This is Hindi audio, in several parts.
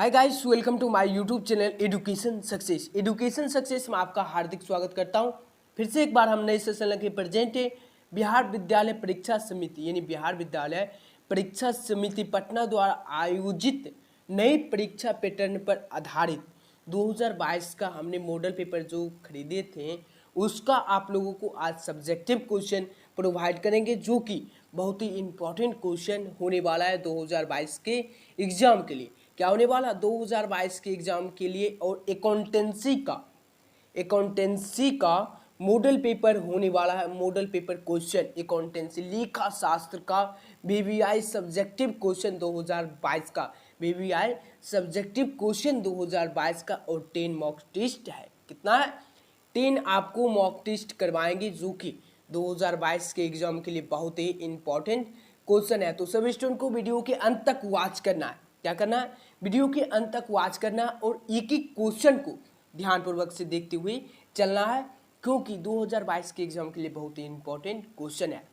Hi guys, welcome to my YouTube channel education success में आपका हार्दिक स्वागत करता हूं। फिर से एक बार हम नए सेशन लेके प्रेजेंट है। बिहार विद्यालय परीक्षा समिति यानी बिहार विद्यालय परीक्षा समिति पटना द्वारा आयोजित नई परीक्षा पैटर्न पर आधारित 2022 का हमने मॉडल पेपर जो खरीदे थे उसका आप लोगों को आज सब्जेक्टिव क्वेश्चन प्रोवाइड करेंगे, जो कि बहुत ही इम्पोर्टेंट क्वेश्चन होने वाला है 2022 के एग्जाम के लिए। क्या होने वाला 2022 के एग्जाम के लिए, और अकाउंटेंसी का मॉडल पेपर होने वाला है। मॉडल पेपर क्वेश्चन अकाउंटेंसी लेखा शास्त्र का बीबीआई सब्जेक्टिव क्वेश्चन 2022 का बीबीआई सब्जेक्टिव क्वेश्चन 2022 का, और 10 मॉक टेस्ट है। कितना है? 10 आपको मॉक टेस्ट करवाएंगे, जो कि 2022 के एग्जाम के लिए बहुत ही इंपॉर्टेंट क्वेश्चन है। तो सभी स्टूडेंट को वीडियो के अंत तक वॉच करना है। क्या करना है? वीडियो के अंत तक वॉच करना है और एक एक क्वेश्चन को ध्यानपूर्वक से देखते हुए चलना है, क्योंकि 2022 के एग्जाम के लिए बहुत ही इंपॉर्टेंट क्वेश्चन है।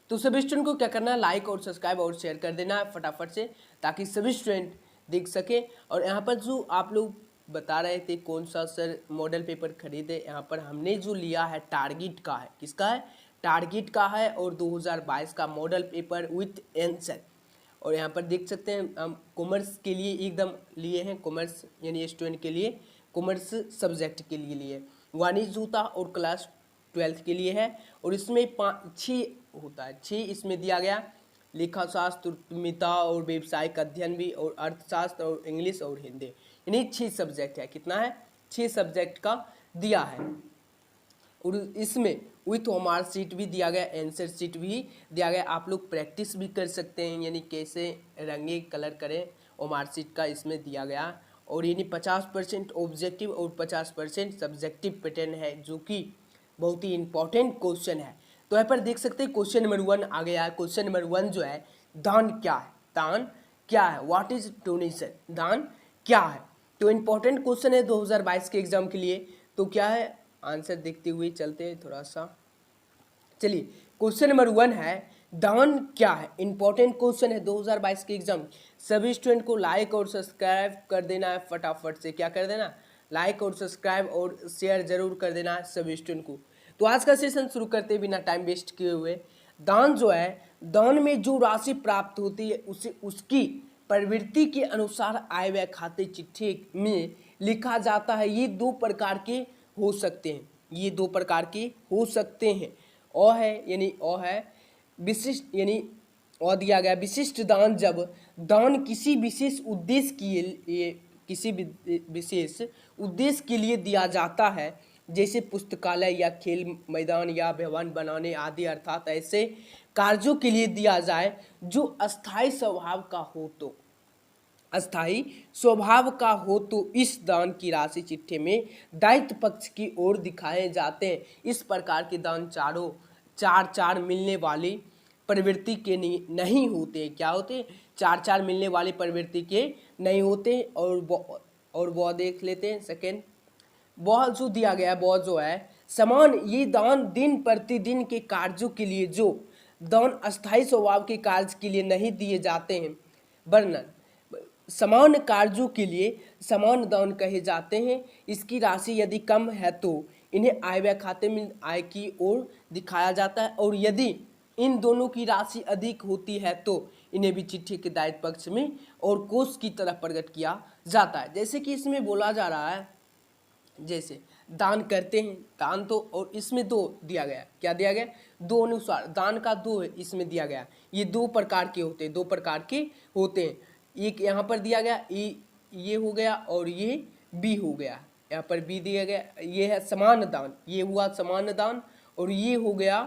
तो सभी स्टूडेंट को क्या करना है? लाइक और सब्सक्राइब और शेयर कर देना है फटाफट से, ताकि सभी स्टूडेंट देख सके। और यहाँ पर जो आप लोग बता रहे थे कौन सा सर मॉडल पेपर खरीदे, यहाँ पर हमने जो लिया है टारगेट का है। किसका है? टारगेट का है, और 2022 का मॉडल पेपर विथ आंसर। और यहाँ पर देख सकते हैं हम कॉमर्स के लिए एकदम लिए हैं, कॉमर्स यानी स्टूडेंट के लिए, कॉमर्स सब्जेक्ट के लिए लिए। वाणिज्य जूता और क्लास 12th के लिए है, और इसमें 6 होता है, 6 इसमें दिया गया। लेखा शास्त्र, उद्यमिता और व्यावसायिक अध्ययन भी, और अर्थशास्त्र और इंग्लिश और हिंदी, यानी 6 सब्जेक्ट है। कितना है? 6 सब्जेक्ट का दिया है। और इसमें विथ होमवर्क शीट भी दिया गया, आंसर शीट भी दिया गया। आप लोग प्रैक्टिस भी कर सकते हैं, यानी कैसे रंगे कलर करें, होमवर्क शीट का इसमें दिया गया। और यानी 50% ऑब्जेक्टिव और 50% सब्जेक्टिव पैटर्न है, जो कि बहुत ही इंपॉर्टेंट क्वेश्चन है। तो यहाँ पर देख सकते हैं क्वेश्चन नंबर 1 आ गया है। क्वेश्चन नंबर 1 जो है, दान क्या है? दान क्या है? What is donation? दान क्या है? तो इंपॉर्टेंट क्वेश्चन है 2022 के एग्जाम के लिए। तो क्या है आंसर देखते हुए चलते हैं थोड़ा सा। चलिए, क्वेश्चन नंबर 1 है, दान क्या है? इंपॉर्टेंट क्वेश्चन है 2022 के एग्जाम। सभी स्टूडेंट को लाइक और सब्सक्राइब कर देना है फटाफट से। क्या कर देना? लाइक और सब्सक्राइब और शेयर जरूर कर देना है सभी स्टूडेंट को। तो आज का सेशन शुरू करते बिना टाइम वेस्ट किए हुए। दान जो है, दान में जो राशि प्राप्त होती है उसे उसकी प्रवृत्ति के अनुसार आय व्यय खाते चिट्ठी में लिखा जाता है। ये 2 प्रकार के हो सकते हैं, ये 2 प्रकार के हो सकते हैं। अ है, यानी अ है विशिष्ट, यानी अ दिया गया विशिष्ट दान, जब दान किसी विशेष उद्देश्य के लिए, किसी विशेष उद्देश्य के लिए दिया जाता है, जैसे पुस्तकालय या खेल मैदान या भवन बनाने आदि, अर्थात ऐसे कार्यों के लिए दिया जाए जो अस्थायी स्वभाव का हो। तो अस्थायी स्वभाव का हो तो इस दान की राशि चिट्ठी में दायित्व पक्ष की ओर दिखाए जाते हैं। इस प्रकार के दान चार मिलने वाली प्रवृत्ति के नहीं होते। क्या होते? चार मिलने वाली प्रवृत्ति के नहीं होते। और वो देख लेते हैं सेकेंड। वह जो दिया गया, वह जो है समान, ये दान दिन प्रतिदिन के कार्यों के लिए, जो दान अस्थायी स्वभाव के कार्य के लिए नहीं दिए जाते हैं, वर्णन समान कार्यों के लिए समान दान कहे जाते हैं। इसकी राशि यदि कम है तो इन्हें आय व्यय खाते में आय की ओर दिखाया जाता है, और यदि इन दोनों की राशि अधिक होती है तो इन्हें भी चिट्ठी के दायित्व पक्ष में और कोष की तरफ प्रकट किया जाता है। जैसे कि इसमें बोला जा रहा है, जैसे दान करते हैं, दान तो, और इसमें 2 दिया गया। क्या दिया गया? 2 अनुसार दान का 2 इसमें दिया गया। ये 2 प्रकार के होते हैं, 2 प्रकार के होते हैं। एक यहाँ पर दिया गया, ये हो गया, और ये बी हो गया। यहाँ पर बी दिया गया, ये है समान दान, ये हुआ समान दान, और ये हो गया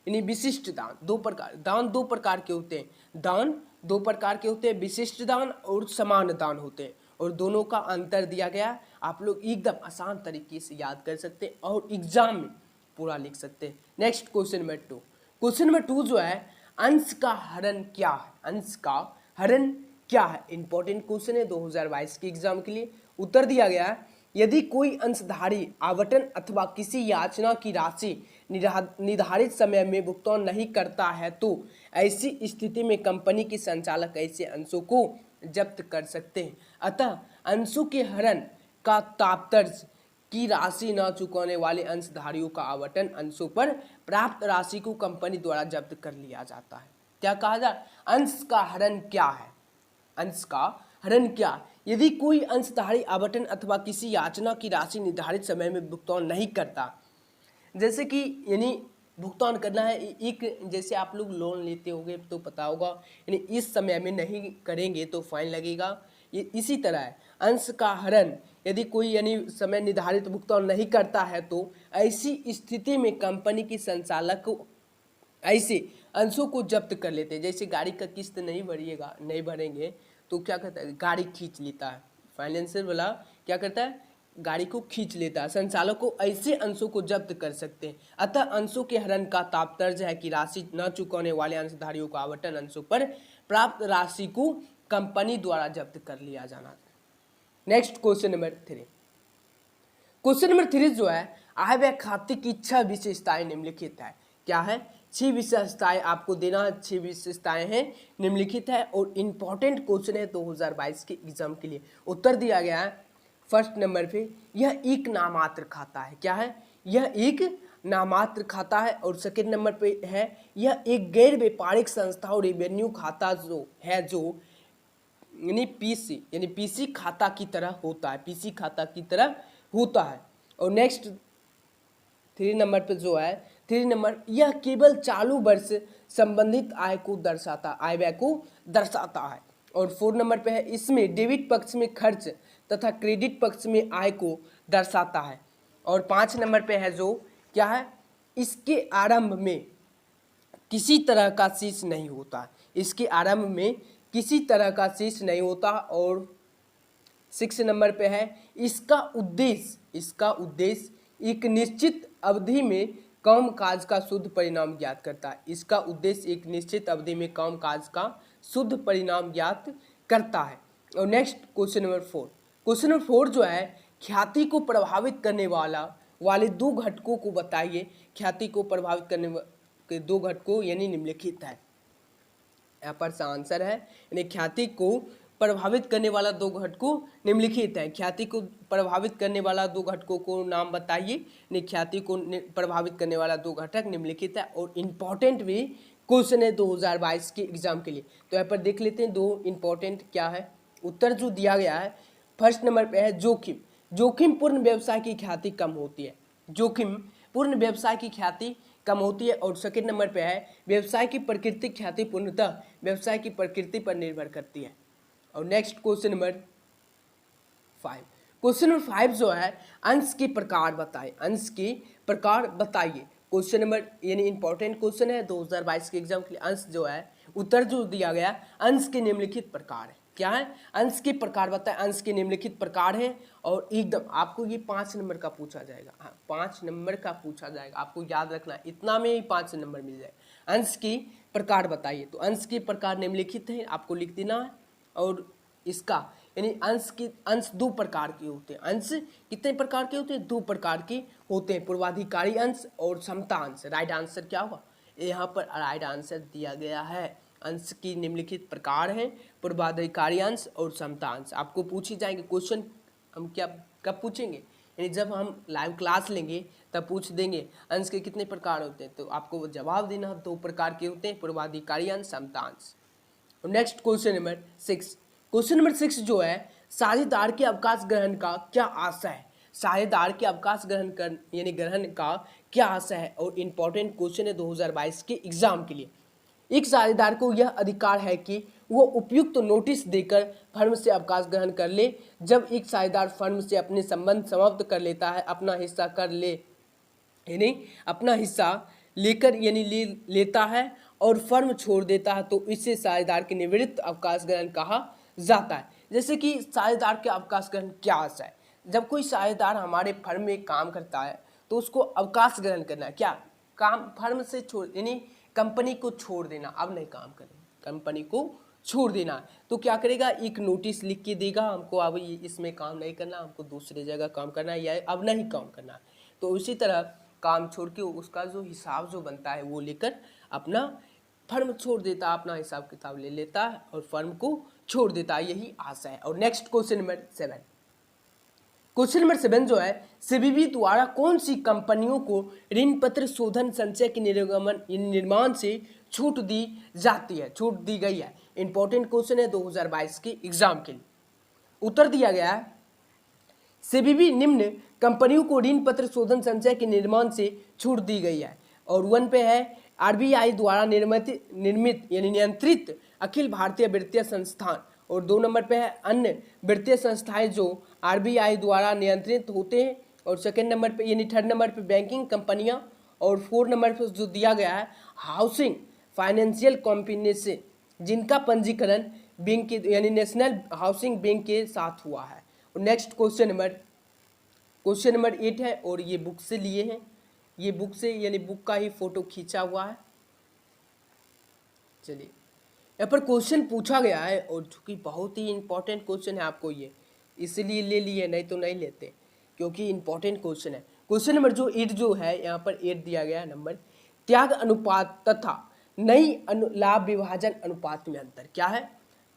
यानी विशिष्ट दान। 2 प्रकार दान 2 प्रकार के होते हैं। दान 2 प्रकार के होते हैं, विशिष्ट दान और समान दान होते हैं, और दोनों का अंतर दिया गया। आप लोग एकदम आसान तरीके से याद कर सकते हैं और एग्जाम में पूरा लिख सकते हैं। Next question number 2। Question number 2 जो है, अंश का हरण क्या है? अंश का हरण क्या है? इंपॉर्टेंट क्वेश्चन है 2022 के एग्जाम के लिए। उत्तर दिया गया है, यदि कोई अंशधारी आवंटन अथवा किसी याचना की राशि निर्धारित समय में भुगतान नहीं करता है, तो ऐसी स्थिति में कंपनी के संचालक ऐसे अंशों को जब्त कर सकते हैं। अतः अंशों के हरण का तात्पर्य की राशि न चुकाने वाले अंशधारियों का आवंटन अंशों पर प्राप्त राशि को कंपनी द्वारा जब्त कर लिया जाता है। क्या कहा जाए, अंश का हरण क्या है? अंश का हरण क्या? यदि कोई अंशधारी आवंटन अथवा किसी याचना की राशि निर्धारित समय में भुगतान नहीं करता, जैसे कि यानी भुगतान करना है एक, जैसे आप लोग लोन लेते होंगे तो पता होगा, यानी इस समय में नहीं करेंगे तो फाइन लगेगा। ये इसी तरह है अंश का हरण, यदि कोई यानी समय निर्धारित भुगतान नहीं करता है तो ऐसी स्थिति में कंपनी की संचालक को ऐसे अंशों को जब्त कर लेते हैं। जैसे गाड़ी का किस्त नहीं भरेंगे तो क्या करता है, गाड़ी खींच लेता है। फाइनेंशियल वाला क्या करता है, गाड़ी को खींच लेता है। संचालक को ऐसे अंशों को जब्त कर सकते हैं। अतः अंशों के हरण का तात्पर्य है कि राशि न चुकाने वाले अंशधारियों का आवंटन अंशों पर प्राप्त राशि को कंपनी द्वारा जब्त कर लिया जाना। Next question number 3। Question number 3 जो है, आय व्यय खाते की 6 विशेषताएं निम्नलिखित है। क्या है? 6 विशेषताएं आपको देना, 6 विशेषताएं हैं निम्नलिखित है और इंपॉर्टेंट क्वेश्चन है 2022 के एग्जाम के लिए। उत्तर दिया गया है फर्स्ट नंबर पे, यह एक नामात्र खाता है। क्या है? यह एक नामात्र खाता है। और सेकंड नंबर पे है, यह एक गैर व्यापारिक संस्था और रेवेन्यू खाता जो यानी पीसी खाता की तरह होता है, पीसी खाता की तरह होता है। और नेक्स्ट 3 नंबर पे जो है, 3 नंबर, यह केवल चालू वर्ष संबंधित आय को दर्शाता, आय व्यय को दर्शाता है। और 4 नंबर पे है, इसमें डेबिट पक्ष में खर्च तथा क्रेडिट पक्ष में आय को दर्शाता है। और 5 नंबर पे है जो क्या है, इसके आरंभ में किसी तरह का शेष नहीं होता, इसके आरंभ में किसी तरह का शेष नहीं होता। और 6 नंबर पे है, इसका उद्देश्य एक निश्चित अवधि में काम काज का शुद्ध परिणाम ज्ञात करता है। इसका उद्देश्य एक निश्चित अवधि में काम काज का शुद्ध परिणाम ज्ञात करता है। और next question number 4। Question number 4 जो है, ख्याति को प्रभावित करने वाले 2 घटकों को बताइए। ख्याति को प्रभावित करने के 2 घटकों यानी निम्नलिखित है। यहाँ पर आंसर है, यानी ख्याति को प्रभावित करने वाला 2 घटकों निम्नलिखित है। ख्याति को प्रभावित करने वाला 2 घटकों को नाम बताइए। ख्याति को प्रभावित करने वाला 2 घटक निम्नलिखित है और इम्पोर्टेंट भी क्वेश्चन है 2022 के एग्जाम के लिए। तो यहाँ पर देख लेते हैं 2 इम्पोर्टेंट क्या है। उत्तर जो दिया गया है फर्स्ट नंबर पे है, जोखिम पूर्ण व्यवसाय की ख्याति कम होती है। जोखिम पूर्ण व्यवसाय की ख्याति कम होती है। और सेकंड नंबर पे है, व्यवसाय की प्रकृति ख्याति पूर्णतः व्यवसाय की प्रकृति पर निर्भर करती है। और next question number 5। Question number 5 जो है, अंश के प्रकार बताइए। अंश के प्रकार बताइए। क्वेश्चन नंबर यानी इंपॉर्टेंट क्वेश्चन है 2022 के एग्जाम के लिए। अंश जो है, उत्तर जो दिया गया, अंश के निम्नलिखित प्रकार है। क्या है? अंश के प्रकार बताएं। अंश के निम्नलिखित प्रकार है और एकदम आपको ये 5 नंबर का पूछा जाएगा। हाँ, 5 नंबर का पूछा जाएगा, आपको याद रखना, इतना में ही 5 नंबर मिल जाएगा। अंश के प्रकार बताइए। तो अंश के प्रकार निम्नलिखित है, आपको लिख देना है। और इसका यानी अंश 2 प्रकार के होते हैं। अंश कितने प्रकार के होते हैं? 2 प्रकार के होते हैं, पूर्वाधिकारी अंश और समता अंश। राइट आंसर क्या होगा? यहाँ पर राइट आंसर दिया गया है। अंश की निम्नलिखित प्रकार हैं, पूर्वाधिकारी अंश और समता अंश। आपको पूछी जाएंगे क्वेश्चन, हम क्या कब पूछेंगे, यानी जब हम लाइव क्लास लेंगे तब पूछ देंगे अंश के कितने प्रकार होते हैं, तो आपको जवाब देना 2 प्रकार के होते हैं, पूर्वाधिकारी अंश, समता अंश। Next question number 6। Question number 6 जो है, साझेदार के अवकाश ग्रहण का क्या आशय है। साझेदार के अवकाश ग्रहण का क्या आशय है और इम्पोर्टेंट क्वेश्चन है 2022 के एग्जाम के लिए। एक साझेदार को यह अधिकार है कि वो उपयुक्त नोटिस देकर फर्म से अवकाश ग्रहण कर ले। जब एक साझेदार फर्म से अपने संबंध समाप्त कर लेता है, अपना हिस्सा लेकर लेता है और फर्म छोड़ देता है, तो इसे साझेदार के निवृत्त अवकाश ग्रहण कहा जाता है। जैसे कि साझेदार के अवकाश ग्रहण क्या आशय है, जब कोई साझेदार हमारे फर्म में काम करता है तो उसको अवकाश ग्रहण करना है। क्या काम फर्म से छोड़ यानी कंपनी को छोड़ देना, अब नहीं काम करें, कंपनी को छोड़ देना। तो क्या करेगा, एक नोटिस लिख के देगा हमको, अब इसमें काम नहीं करना, हमको दूसरी जगह काम करना है या अब नहीं काम करना। तो इसी तरह काम छोड़ के उसका जो हिसाब जो बनता है वो लेकर अपना फर्म छोड़ देता, अपना हिसाब किताब ले लेता है और फर्म को छोड़ देता है, यही आशा है। और next question number 7, question number 7 जो है, सीबीबी द्वारा कौन सी कंपनियों को ऋण पत्र शोधन संचय के निर्माण से छूट दी जाती है, छूट दी गई है। इंपॉर्टेंट क्वेश्चन है 2022 के एग्जाम के लिए। उत्तर दिया गया है, सीबीबी निम्न कंपनियों को ऋण पत्र शोधन संचय के निर्माण से छूट दी गई है। और 1 पे है, आरबीआई द्वारा निर्मित यानी नियंत्रित अखिल भारतीय वित्तीय संस्थान। और 2 नंबर पे है, अन्य वित्तीय संस्थाएं जो आरबीआई द्वारा नियंत्रित होते हैं। और सेकंड नंबर पे यानी थर्ड नंबर पे बैंकिंग कंपनियां। और 4 नंबर पे जो दिया गया है, हाउसिंग फाइनेंशियल कॉम्बिनेशन जिनका पंजीकरण बैंक के यानी नेशनल हाउसिंग बैंक के साथ हुआ है। और नेक्स्ट क्वेश्चन नंबर 8 है, और ये बुक से लिए हैं, ये बुक से यानी बुक का ही फोटो खींचा हुआ है। चलिए, यहाँ पर क्वेश्चन पूछा गया है, और चूंकि बहुत ही इंपॉर्टेंट क्वेश्चन है आपको ये, इसलिए ले लिए, नहीं तो नहीं लेते, क्योंकि इंपॉर्टेंट क्वेश्चन है। क्वेश्चन नंबर जो 8 जो है, यहाँ पर 8 दिया गया है नंबर, त्याग अनुपात तथा नई लाभ विभाजन अनुपात में अंतर क्या है?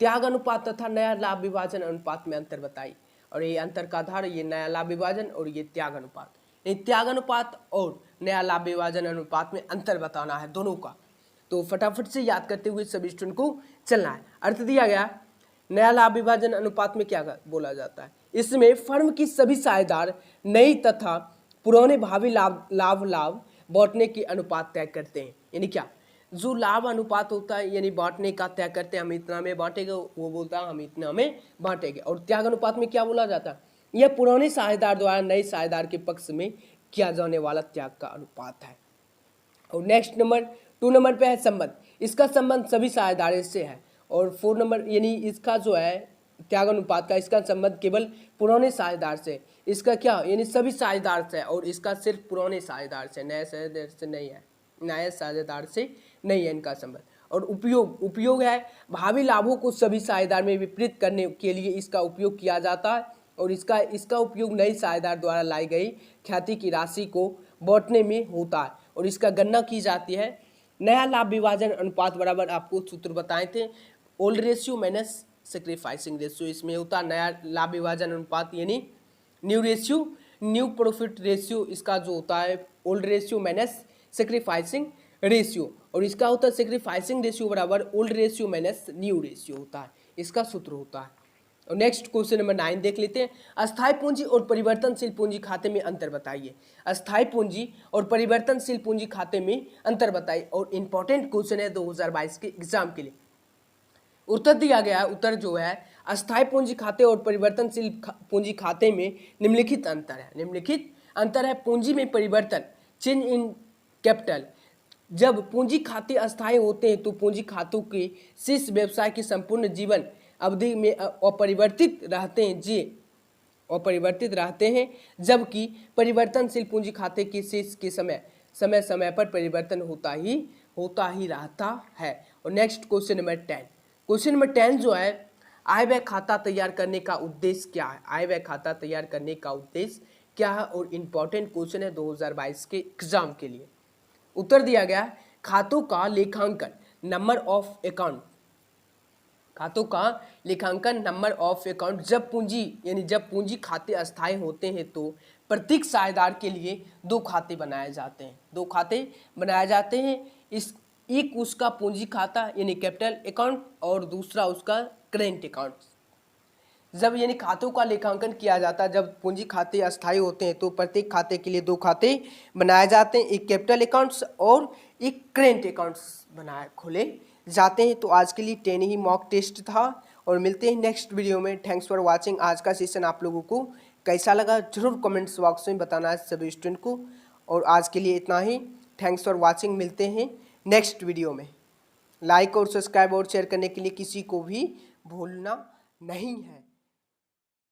त्याग अनुपात तथा नया लाभ विभाजन अनुपात में अंतर बताइए। और ये अंतर का आधार ये नया लाभ विभाजन और ये त्याग अनुपात। त्याग अनुपात और नया लाभ विभाजन अनुपात में अंतर बताना है दोनों का। तो फटाफट से याद करते हुए सभी स्टूडेंट को चलना है। अर्थ दिया गया, नया लाभ विभाजन अनुपात में क्या बोला जाता है? इसमें फर्म की सभी साझेदार नई तथा पुराने भावी लाभ बांटने की अनुपात तय करते हैं। यानी क्या, जो लाभ अनुपात होता है यानी बांटने का तय करते हैं, हम इतना में बांटेंगे, वो बोलता है हम इतना में बांटेंगे। और त्याग अनुपात में क्या बोला जाता है? यह पुराने साझेदार द्वारा नए साझेदार के पक्ष में किया जाने वाला त्याग का अनुपात है। और नेक्स्ट नंबर 2 नंबर पे है संबंध, इसका संबंध सभी साझेदारों से है। और 4 नंबर यानी इसका जो है त्याग अनुपात का, इसका संबंध केवल पुराने साझेदार से, इसका क्या यानी सभी साझेदार से है, और इसका सिर्फ पुराने साझेदार से, नए साझेदार से नहीं है, नए साझेदार से नहीं है इनका संबंध। और उपयोग है, भावी लाभों को सभी साझेदार में वितरित करने के लिए इसका उपयोग किया जाता है। और इसका उपयोग नई साझेदार द्वारा लाई गई ख्याति की राशि को बांटने में होता है। और इसका गणना की जाती है। नया लाभ विभाजन अनुपात बराबर आपको सूत्र बताए थे, old ratio minus sacrificing ratio. इसमें होता है नया लाभ विभाजन अनुपात यानी new ratio, new profit ratio इसका जो होता है old ratio minus sacrificing ratio. और इसका होता है सेक्रीफाइसिंग रेशियो बराबर old ratio minus new ratio होता है, इसका सूत्र होता है। और नेक्स्ट क्वेश्चन नंबर 9 देख लेते हैं, अस्थायी पूंजी और परिवर्तनशील पूंजी खाते में अंतर बताइए। अस्थायी पूंजी और परिवर्तनशील पूंजी खाते में अंतर बताइए। और इंपॉर्टेंट क्वेश्चन है 2022 के एग्जाम के लिए। उत्तर दिया गया है, उत्तर जो है, अस्थायी पूंजी खाते और परिवर्तनशील पूंजी खाते में निम्नलिखित अंतर है। निम्नलिखित अंतर है, पूंजी में परिवर्तन, चेंज इन कैपिटल। जब पूंजी खाते अस्थायी होते हैं तो पूंजी खातों के शेष व्यवसाय की संपूर्ण जीवन अवधि में अपरिवर्तित रहते हैं, जबकि परिवर्तनशील पूंजी खाते के शेष के समय पर परिवर्तन होता ही रहता है। और next question number 10, question number 10 जो है, आय व्यय खाता तैयार करने का उद्देश्य क्या है? आय व्यय खाता तैयार करने का उद्देश्य क्या है? और इम्पॉर्टेंट क्वेश्चन है 2022 के एग्जाम के लिए। उत्तर दिया गया, खातों का लेखांकन, नंबर ऑफ अकाउंट, खातों का लेखांकन, नंबर ऑफ अकाउंट। जब पूंजी खाते अस्थायी होते हैं तो प्रत्येक साझेदार के लिए 2 खाते बनाए जाते हैं। एक उसका पूंजी खाता यानी कैपिटल अकाउंट और दूसरा उसका करेंट अकाउंट। जब यानी खातों का लेखांकन किया जाता है, जब पूंजी खाते अस्थायी होते हैं तो प्रत्येक खाते के लिए 2 खाते बनाए जाते हैं, एक कैपिटल अकाउंट्स और एक करेंट अकाउंट्स खोले जाते हैं। तो आज के लिए 10 ही मॉक टेस्ट था, और मिलते हैं नेक्स्ट वीडियो में। Thanks for watching. आज का सेशन आप लोगों को कैसा लगा जरूर कमेंट्स बॉक्स में बताना है सभी स्टूडेंट को। और आज के लिए इतना ही, थैंक्स फॉर वाचिंग। मिलते हैं नेक्स्ट वीडियो में। लाइक और सब्सक्राइब और शेयर करने के लिए किसी को भी भूलना नहीं है।